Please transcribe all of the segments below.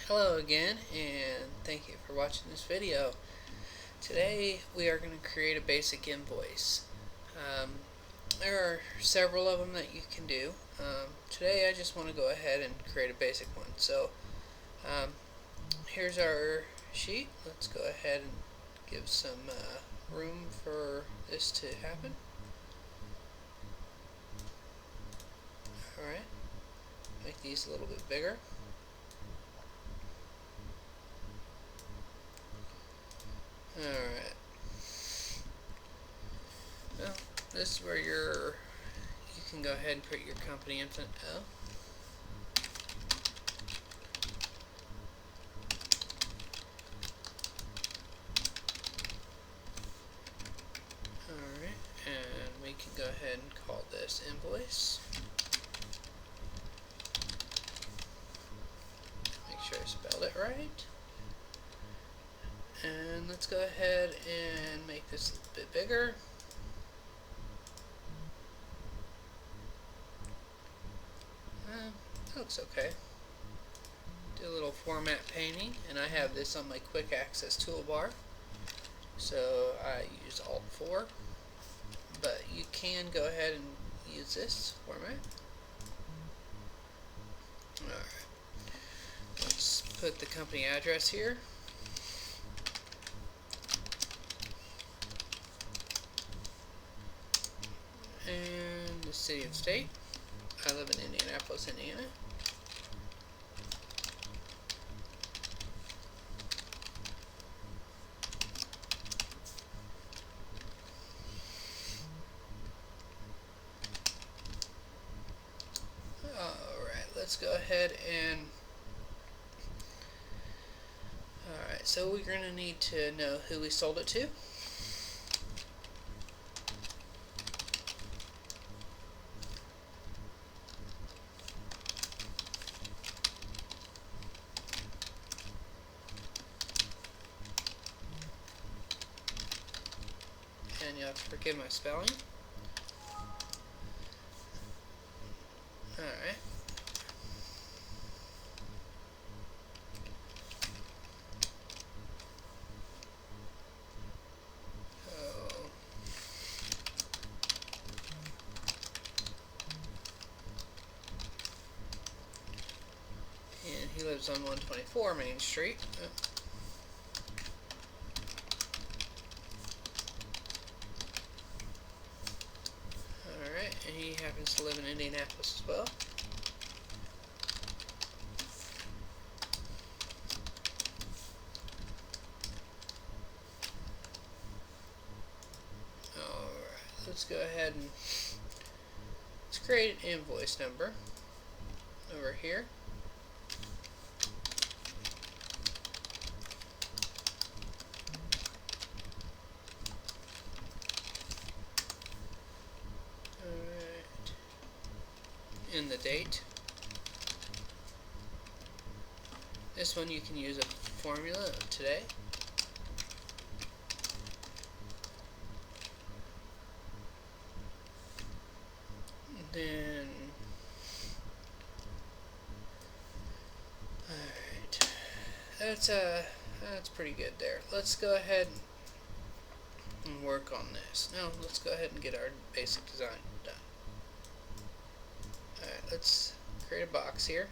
Hello again, and thank you for watching this video. Today we are going to create a basic invoice. There are several of them that you can do. Today I just want to go ahead and create a basic one. So here's our sheet. Let's go ahead and give some room for this to happen. Alright, make these a little bit bigger. Alright. Well, this is where you can go ahead and put your company info. Alright, and we can go ahead and call this invoice. Make sure I spelled it right. And let's go ahead and make this a little bit bigger. That looks okay. Do a little format painting, and I have this on my quick access toolbar. So I use Alt 4, but you can go ahead and use this format. Alright, let's put the company address here. And the city and state. I live in Indianapolis, Indiana. Alright, let's go ahead and alright, so we're going to need to know who we sold it to. And you'll have to forgive my spelling. Alright. And he lives on 124 Main Street. Alright, and he happens to live in Indianapolis as well. Alright, let's go ahead and let's create an invoice number over here. In the date. This one you can use a formula of today. Then alright. That's pretty good there. Let's go ahead and work on this. Now let's go ahead and get our basic design done. Alright, let's create a box here.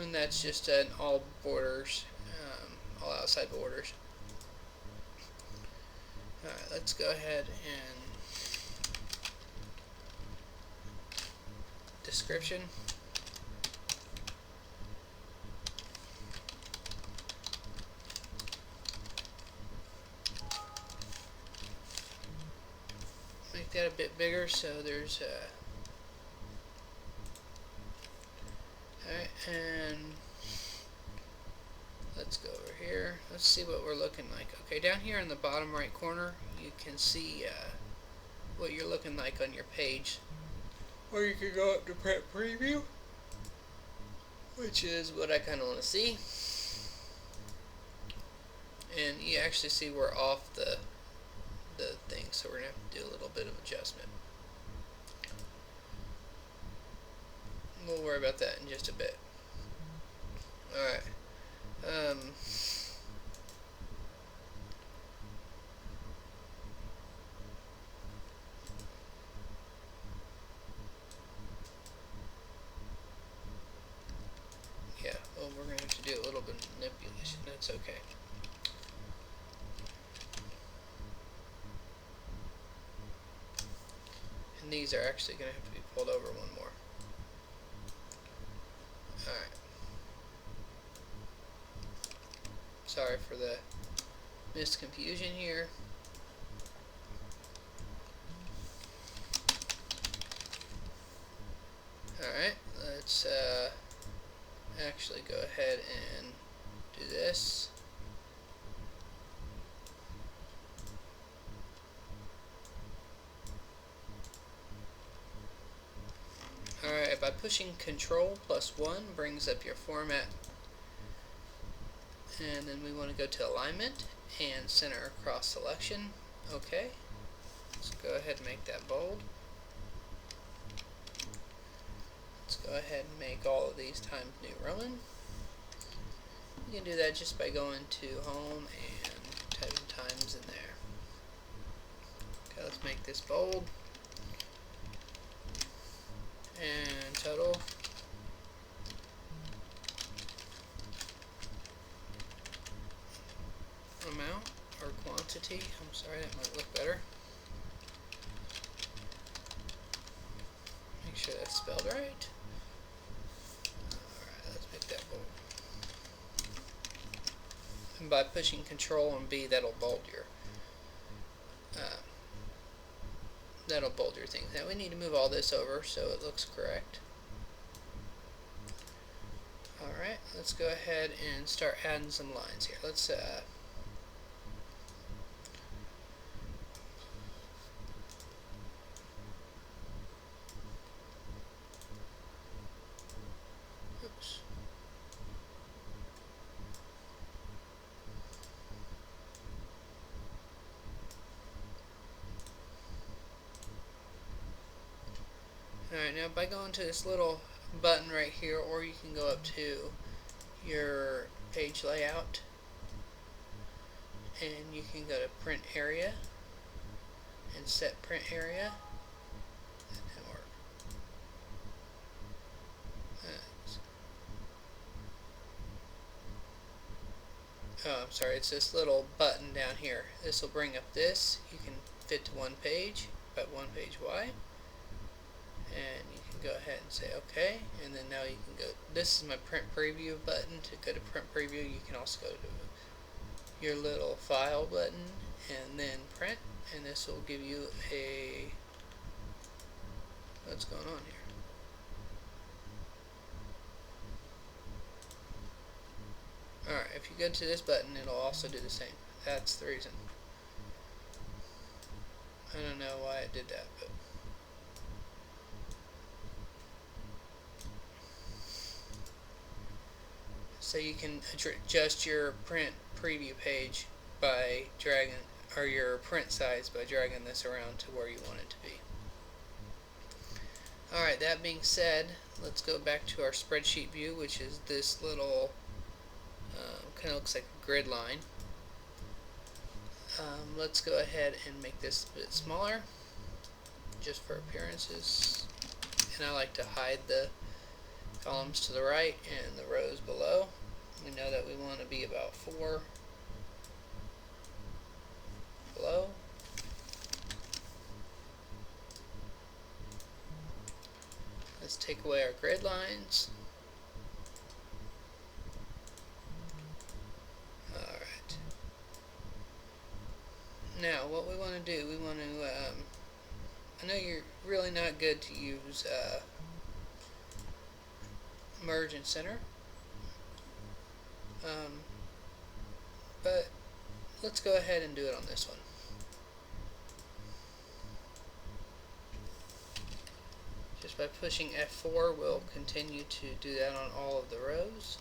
And that's just an all borders, all outside borders. Alright, let's go ahead and description. Make that a bit bigger so there's alright, and let's go over here. Let's see what we're looking like. Okay, down here in the bottom right corner you can see what you're looking like on your page. Or you can go up to print preview, which is what I kind of want to see. And you actually see we're off the thing, so we're going to have to do a little bit of adjustment. we'll worry about that in just a bit. Alright. Yeah, well, we're going to have to do a little bit of manipulation. That's okay. And these are actually going to have to be pulled over one more. Alright. Sorry for the misconfusion here. Alright, let's actually go ahead and do this. Alright, by pushing Control +1 brings up your format, and then we want to go to Alignment and Center Across Selection. Okay, let's go ahead and make that bold. Let's go ahead and make all of these Times New Roman. You can do that just by going to Home and typing Times in there. Okay, let's make this bold. And total. Amount or quantity. I'm sorry, that might look better. Make sure that's spelled right. Alright, let's make that bold. And by pushing Control and B, that'll bold your things. Now we need to move all this over so it looks correct. Alright, let's go ahead and start adding some lines here. Let's oops. Alright, now by going to this little button right here, or you can go up to your page layout and you can go to print area and set print area. That didn't work. Oh, I'm sorry, it's this little button down here. This will bring up this. You can fit to one page, about one page wide. And you can go ahead and say OK, and then now you can go, this is my print preview button. To go to print preview, you can also go to your little file button and then print, and this will give you a, what's going on here? Alright, if you go to this button, it'll also do the same. That's the reason. I don't know why it did that, but so you can adjust your print preview page by dragging, or your print size by dragging this around to where you want it to be. Alright, that being said, let's go back to our spreadsheet view, which is this little, kind of looks like a grid line. Let's go ahead and make this a bit smaller, just for appearances. And I like to hide the columns to the right and the rows below. We know that we want to be about 4 below. Let's take away our grid lines. Alright. Now what we want to do, we want to, I know you're really not good to use merge and center, but let's go ahead and do it on this one. Just by pushing F4, we'll continue to do that on all of the rows.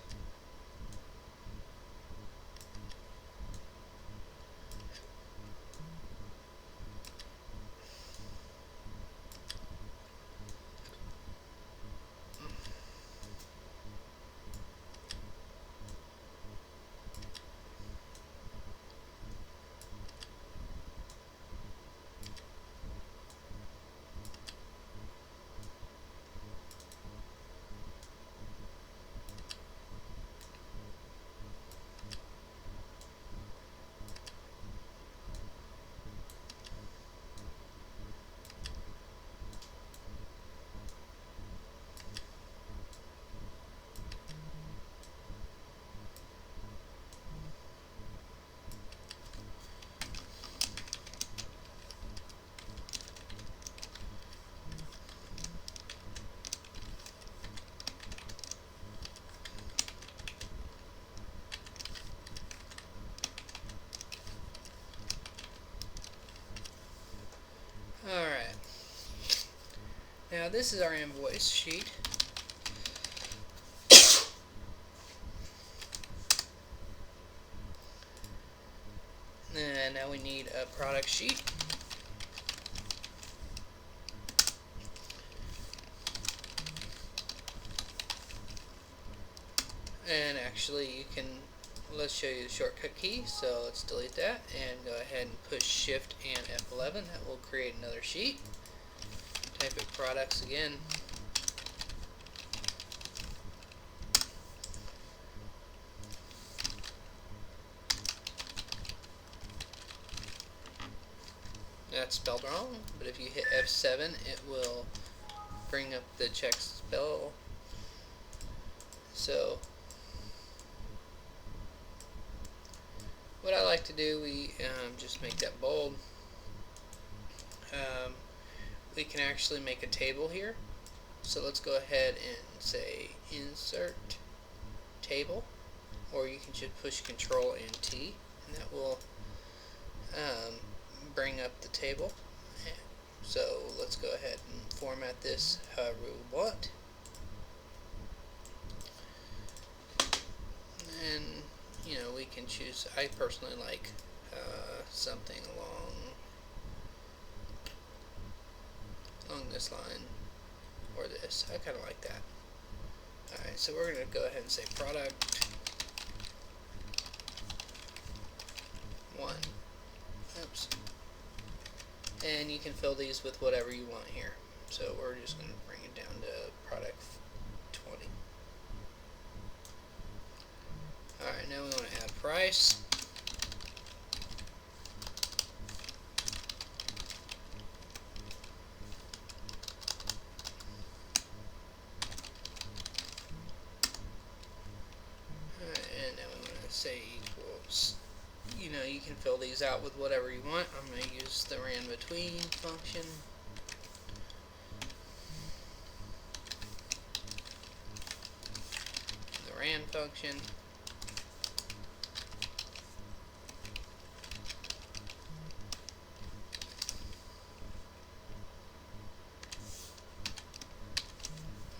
Now this is our invoice sheet. And now we need a product sheet. And actually you can, let's show you the shortcut key, so let's delete that and go ahead and push Shift and F11. That will create another sheet. Type in products again. That's spelled wrong, but if you hit F7 it will bring up the check spell. So what I like to do, we just make that bold. We can actually make a table here, so let's go ahead and say insert table, or you can just push Control and T and that will bring up the table. So let's go ahead and format this however we want, and you know, we can choose, I personally like something along this line, or this. I kind of like that. Alright, so we're going to go ahead and say product 1. Oops. And you can fill these with whatever you want here. So we're just going to bring it down to product 20. Alright, now we want to add price. And now we want to say equals. You know, you can fill these out with whatever you want. I'm going to use the ran between function. The ran function.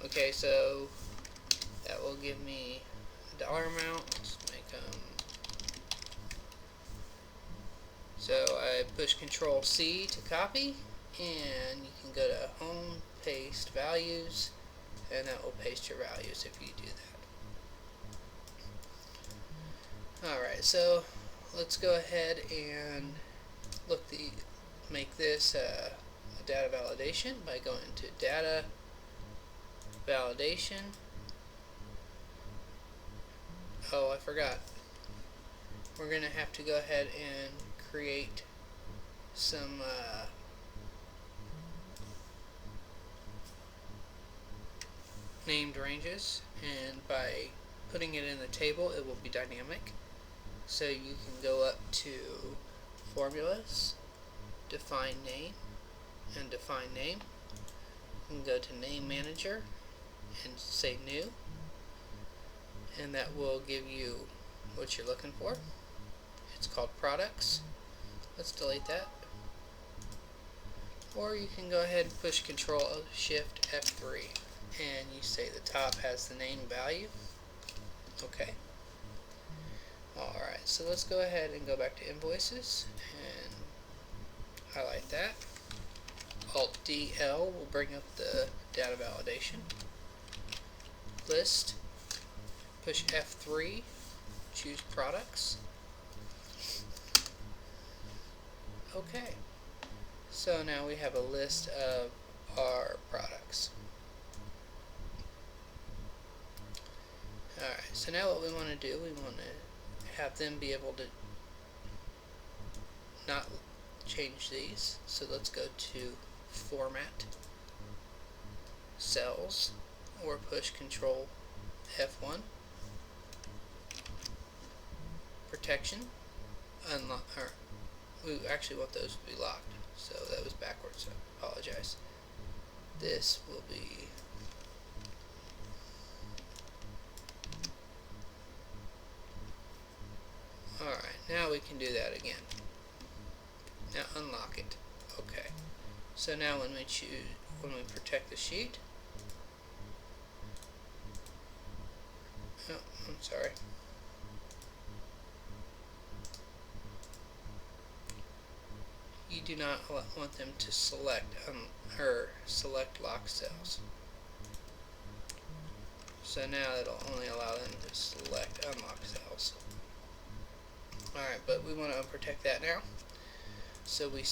Okay, so that will give me a dollar amount. Let's make so I push Control C to copy, and you can go to Home, Paste Values, and that will paste your values if you do that. Alright, so let's go ahead and make this a data validation by going to Data Validation. Oh, I forgot. We're going to have to go ahead and create some named ranges, and by putting it in the table it will be dynamic. So you can go up to Formulas, Define Name, and Define Name. You can go to Name Manager and say New, and that will give you what you're looking for. It's called Products. Let's delete that. Or you can go ahead and push Control Shift F3 and you say the top has the name value. Okay. Alright, so let's go ahead and go back to Invoices and highlight that. Alt DL will bring up the data validation. List. Push F3. Choose Products. Okay. So now we have a list of our products. Alright, so now what we want to do, we want to have them be able to not change these. So let's go to Format, Cells, or push Control F1. Protection, unlock, or we actually want those to be locked, so that was backwards, so I apologize. This will be alright, now we can do that again. Now unlock it. Okay. So now when we protect the sheet, oh, I'm sorry. You do not want them to select select lock cells. So now it'll only allow them to select unlock cells. Alright, but we want to unprotect that now. So we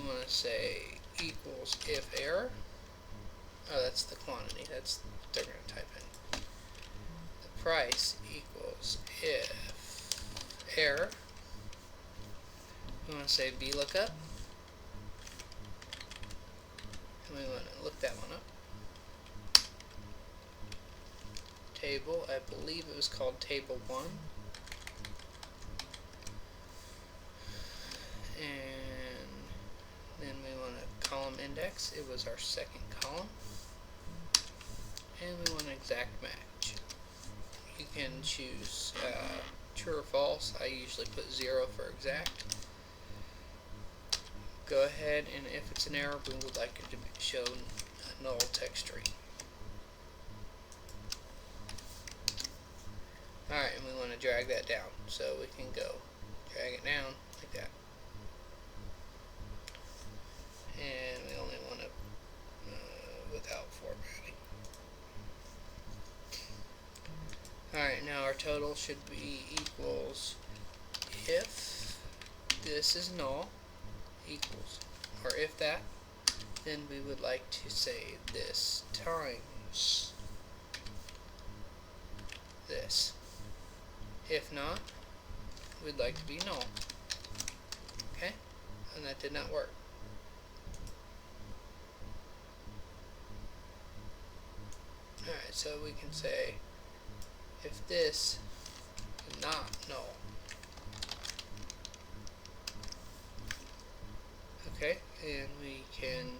want to say equals if error. Oh, that's the quantity. That's what they're going to type in. The price equals if error. We want to say VLOOKUP. And we want to look that one up. Table, I believe it was called table 1. And then we want a column index. It was our second column. And we want an exact match. You can choose true or false. I usually put 0 for exact. Go ahead, and if it's an error, we would like it to show a null text string. Alright, and we want to drag that down. So we can go drag it down like that. And we only want to without formatting. Alright, now our total should be equals if this is null equals, or if that, then we would like to say this times this. If not, we'd like to be null. Okay? And that did not work. Alright, so we can say if this is not null. Okay, and we can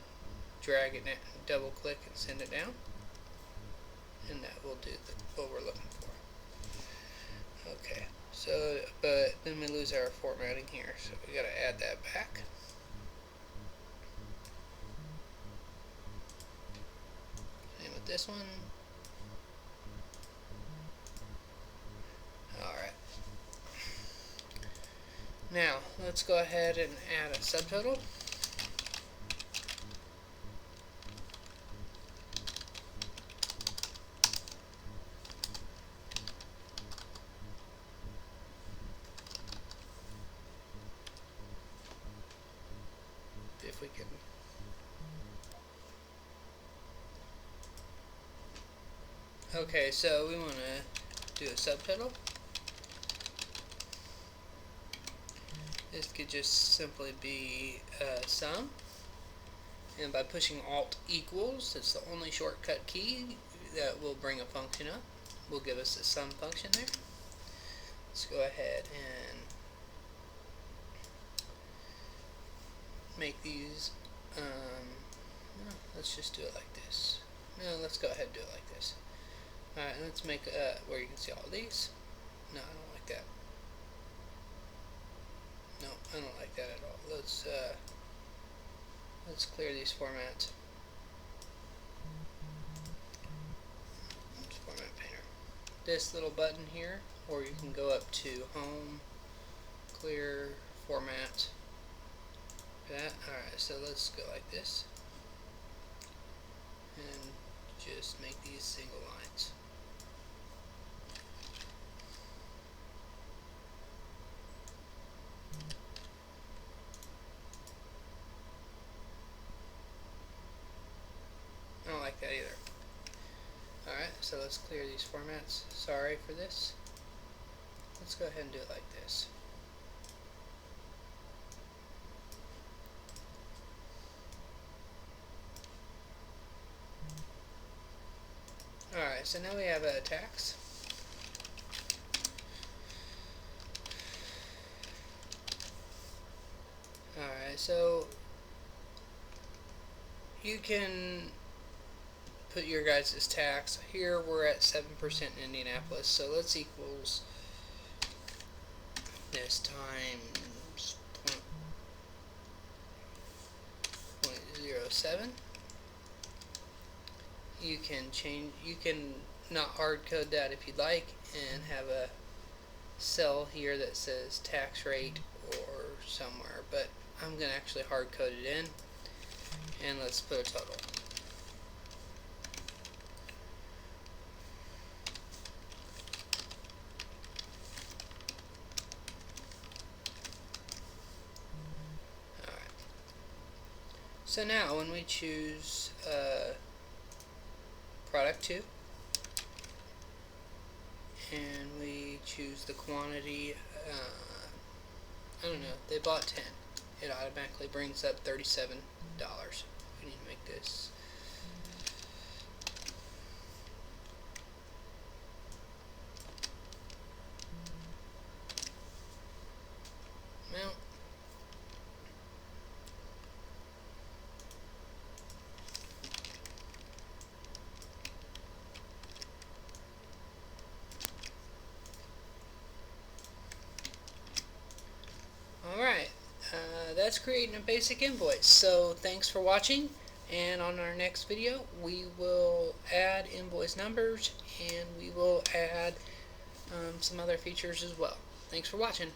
drag it down, double click and send it down, and that will do what we're looking for. Okay, so but then we lose our formatting here, so we gotta add that back. Same with this one. Alright. Now, let's go ahead and add a subtotal. If we can. Okay, so we want to do a subtotal. This could just simply be sum, and by pushing Alt equals, it's the only shortcut key that will bring a function up. Will give us a sum function there. Let's go ahead and make these. No, let's just do it like this. No, let's go ahead and do it like this. Alright, let's make where you can see all these. No, I don't like that. No, I don't like that at all. Let's clear these formats. Let's format painter. This little button here, or you can go up to Home, Clear, Format. That. Alright, so let's go like this. And just make these single lines. I don't like that either. Alright, so let's clear these formats. Sorry for this. Let's go ahead and do it like this. Alright, so now we have a tax. Alright, so you can put your guys' tax. Here we're at 7% in Indianapolis, so let's equals this times 0.7 007. You can not hard code that if you'd like and have a cell here that says tax rate or somewhere, but I'm going to actually hard code it in, and let's put a total. Alright. So now when we choose product 2 and we choose the quantity, I don't know, they bought 10, it automatically brings up $37. We need to make this amount. Alright, that's creating a basic invoice. So thanks for watching, and on our next video we will add invoice numbers and we will add some other features as well. Thanks for watching.